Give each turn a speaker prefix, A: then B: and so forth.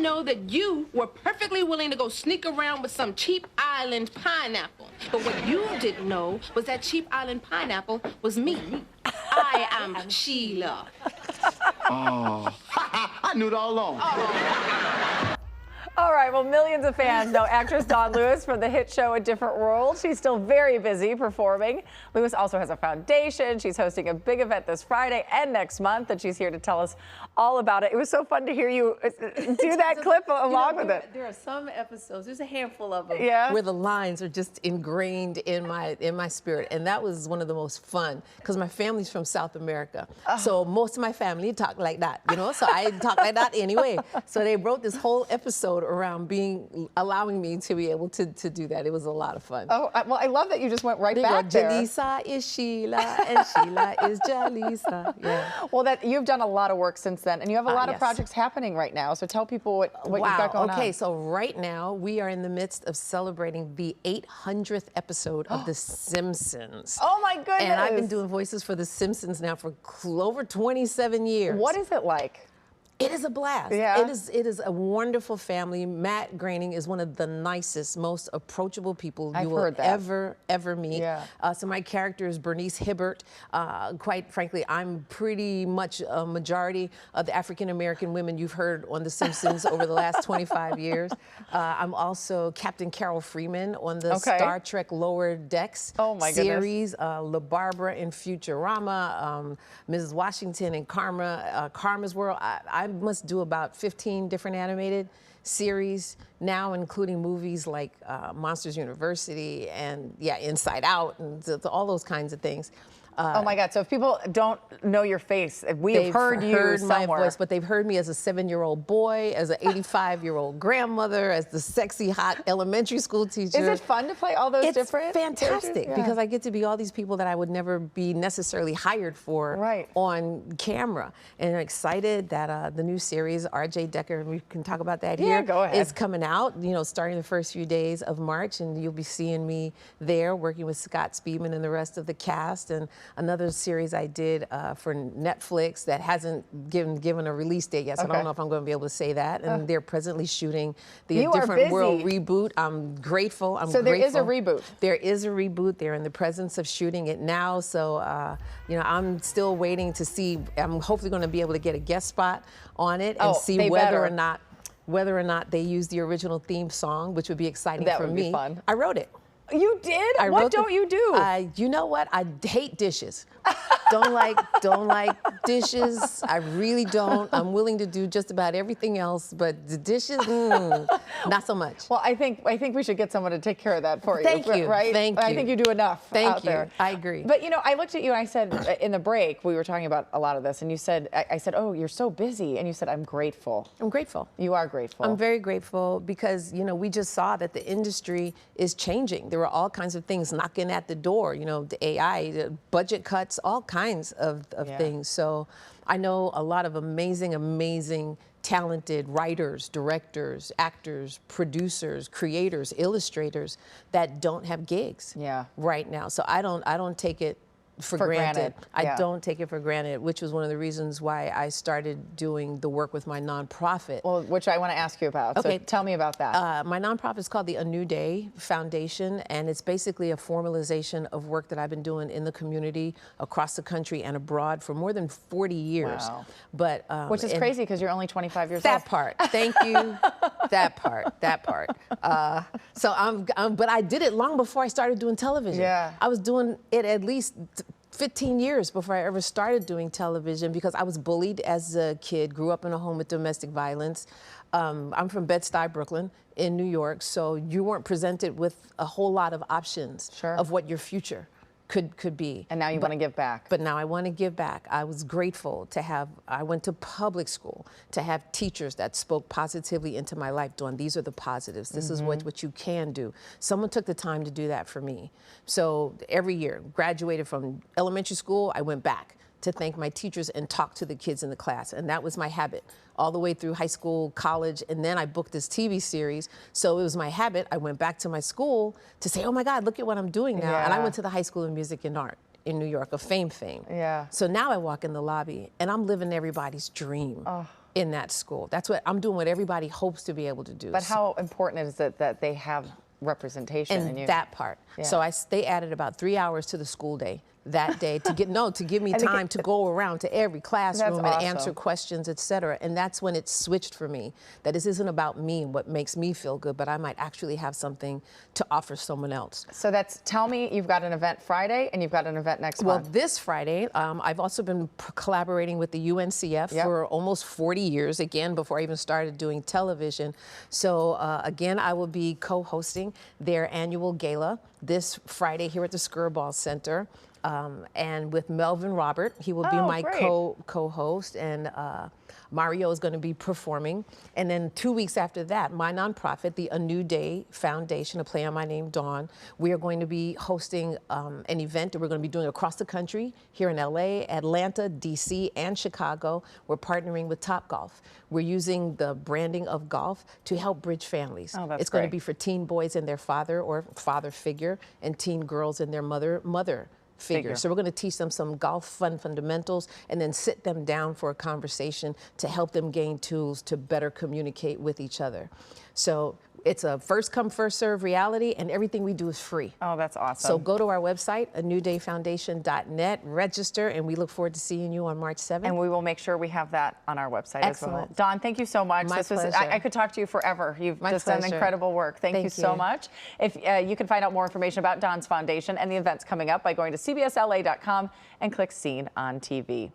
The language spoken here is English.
A: know that you were perfectly willing to go sneak around with some cheap island pineapple. But what you didn't know was that cheap island pineapple was me. I am Sheila.
B: Oh, I knew it all along.
C: All right, well, millions of fans know actress Dawnn Lewis from the hit show A Different World. She's still very busy performing. Lewis also has a foundation. She's hosting a big event this Friday and next month, and she's here to tell us all about it. It was so fun to hear you do that clip along with it.
D: There are some episodes, there's a handful of them,
C: Yeah.
D: where the lines are just ingrained in my spirit, and that was one of the most fun, because my family's from South America, so most of my family talk like that, you know, so I talk like that anyway. So they wrote this whole episode around allowing me to be able to do that. It was a lot of fun.
C: Oh, well, I love that you just went right
D: They
C: back
D: go,
C: there.
D: Jalisa is Sheila, and Sheila is Jalisa. Yeah.
C: Well, you've done a lot of work since then, and you have a lot of
D: yes.
C: projects happening right now. So tell people what you've got going on.
D: Okay, so right now we are in the midst of celebrating the 800th episode of The Simpsons.
C: Oh my goodness!
D: And I've been doing voices for The Simpsons now for over 27 years.
C: What is it like?
D: It is a blast.
C: Yeah.
D: It is a wonderful family. Matt Groening is one of the nicest, most approachable people you will ever meet.
C: Yeah.
D: So my character is Bernice Hibbert. Quite frankly, I'm pretty much a majority of the African-American women you've heard on The Simpsons over the last 25 years. I'm also Captain Carol Freeman on the Star Trek Lower Decks series. La Barbara in Futurama, Mrs. Washington in Karma's World. I must do about 15 different animated series now, including movies like Monsters University and Inside Out and all those kinds of things.
C: Oh my God! So if people don't know your face, they've heard you somewhere.
D: My voice, but they've heard me as a 7-year-old boy, as an 85-year-old grandmother, as the sexy, hot elementary school teacher.
C: Is it fun to play all those different?
D: It's fantastic because I get to be all these people that I would never be necessarily hired for on camera. And I'm excited that the new series, R.J. Decker, we can talk about that here.
C: Go ahead.
D: Is coming out, you know, starting the first few days of March, and you'll be seeing me there working with Scott Speedman and the rest of the cast. And another series I did for Netflix that hasn't given a release date yet, so I don't know if I'm going to be able to say that. And they're presently shooting the A Different World reboot. I'm grateful.
C: So there is a reboot.
D: There is a reboot. They're in the presence of shooting it now. So you know, I'm still waiting to see. I'm hopefully going to be able to get a guest spot on it and see whether or not they use the original theme song, which would be exciting for me. That would be fun. I wrote it.
C: You did? What don't you do?
D: You know what? I hate dishes. don't like dishes. I really don't. I'm willing to do just about everything else, but the dishes, not so much.
C: Well, I think we should get someone to take care of that for you.
D: Thank you.
C: Right?
D: Thank you.
C: I think you do enough out there.
D: I agree.
C: But you know, I looked at you and I said, in the break, we were talking about a lot of this, and you said, I said, oh, you're so busy, and you said, I'm grateful.
D: I'm grateful.
C: You are grateful.
D: I'm very grateful because, you know, we just saw that the industry is changing. There were all kinds of things knocking at the door, you know, the AI, the budget cuts, all kinds of things. So I know a lot of amazing, talented writers, directors, actors, producers, creators, illustrators that don't have gigs right now. So I don't take it for granted. I don't take it for granted, which was one of the reasons why I started doing the work with my nonprofit.
C: Well, which I want to ask you about. Okay. So tell me about that.
D: My nonprofit is called the A New Day Foundation, and it's basically a formalization of work that I've been doing in the community across the country and abroad for more than 40 years.
C: Wow.
D: But
C: which is crazy because you're only 25 years old.
D: That part. Thank you. That part. But I did it long before I started doing television.
C: Yeah.
D: I was doing it at least 15 years before I ever started doing television because I was bullied as a kid, grew up in a home with domestic violence. I'm from Bed-Stuy, Brooklyn, in New York, so you weren't presented with a whole lot of options of what your future could be.
C: And now you want to give back.
D: But now I want to give back. I was grateful to have, I went to public school, to have teachers that spoke positively into my life, Dawn, these are the positives. This is what you can do. Someone took the time to do that for me. So every year, graduated from elementary school, I went back to thank my teachers and talk to the kids in the class. And that was my habit all the way through high school, college, and then I booked this TV series. So it was my habit. I went back to my school to say, oh my God, look at what I'm doing now. And I went to the High School of Music and Art in New York, of fame.
C: Yeah.
D: So now I walk in the lobby and I'm living everybody's dream. in that school. That's what I'm doing, what everybody hopes to be able to do.
C: But how important is it that they have representation in you?
D: That part.
C: Yeah.
D: So they added about 3 hours to the school day that day to give me time to go around to every classroom and
C: awesome.
D: answer questions, etc. And that's when it switched for me, that this isn't about me and what makes me feel good, but I might actually have something to offer someone else.
C: So tell me, you've got an event Friday and you've got an event next month.
D: Well, this Friday, I've also been collaborating with the UNCF for almost 40 years, again, before I even started doing television. So again, I will be co-hosting their annual gala this Friday here at the Skirball Center. And with Melvin Robert, he will be my co-host, and Mario is going to be performing. And then 2 weeks after that, my nonprofit, the A New Day Foundation, a play on my name, Dawn, we are going to be hosting an event that we're going to be doing across the country, here in LA, Atlanta, DC, and Chicago. We're partnering with Topgolf. We're using the branding of golf to help bridge families.
C: Oh, that's
D: It's going to be for teen boys and their father or father figure, and teen girls and their mother figure. So we're going to teach them some golf fundamentals and then sit them down for a conversation to help them gain tools to better communicate with each other. So it's a first come, first serve reality, and everything we do is free.
C: Oh, that's awesome.
D: So go to our website, anewdayfoundation.net, register, and we look forward to seeing you on March 7th.
C: And we will make sure we have that on our website as well.
D: Excellent.
C: Dawn, thank you so much.
D: My pleasure.
C: I could talk to you forever. You've
D: My
C: just done
D: pleasure.
C: incredible work. Thank you so
D: you.
C: much. If you can find out more information about Dawnn's foundation and the events coming up by going to cbsla.com and click Seen on TV.